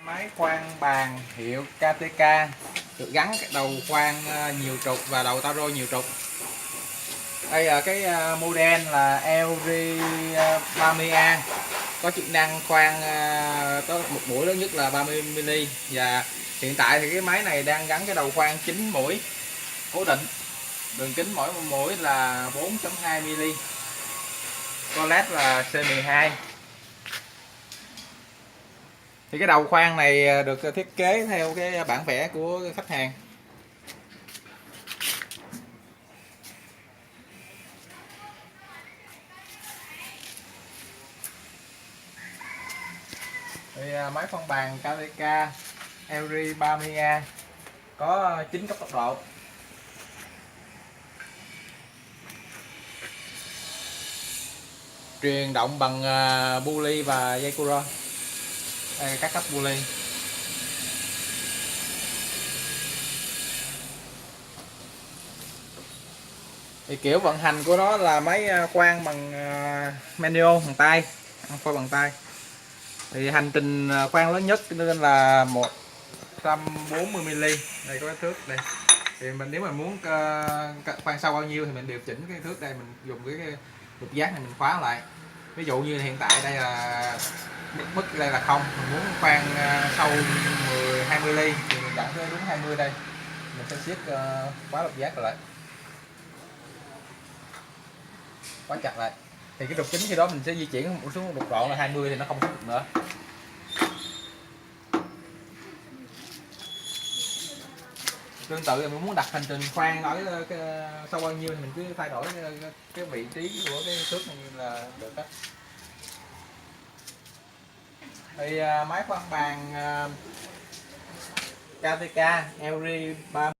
Máy khoan bàn hiệu KTK được gắn cái đầu khoan nhiều trục và đầu taro nhiều trục. Đây là cái model là LG 30A, có chức năng khoan có một mũi lớn nhất là 30mm, và hiện tại thì cái máy này đang gắn cái đầu khoan 9 mũi cố định, đường kính mỗi mũi là 4.2mm, collet là C12. Thì cái đầu khoan này được thiết kế theo cái bản vẽ của khách hàng. Thì máy khoan bàn KTK LG 30A có 9 cấp tốc độ. Truyền động bằng pulley và dây curo. Đây là các cấp pulley. Thì kiểu vận hành của nó là máy khoan bằng manual, bằng tay, khoan bằng tay. Thì hành trình khoan lớn nhất nên là 140mm. Đây có cái thước đây. Thì mình nếu mà muốn khoan sâu bao nhiêu thì mình điều chỉnh cái thước đây, mình dùng cái lục giác này mình khóa lại. Ví dụ như hiện tại đây là mức đây là không, mình muốn khoan sâu 20 ly thì mình đặt tới đúng 20 đây, mình sẽ siết khóa lục giác lại, khóa chặt lại. Thì cái trục chính khi đó mình sẽ di chuyển xuống một độ là 20 thì nó không được nữa. Tương tự là mình muốn đặt hành trình khoan ở sâu bao nhiêu thì mình cứ thay đổi cái vị trí của cái thước này là được đó. Thì máy khoan bàn KTK LG 30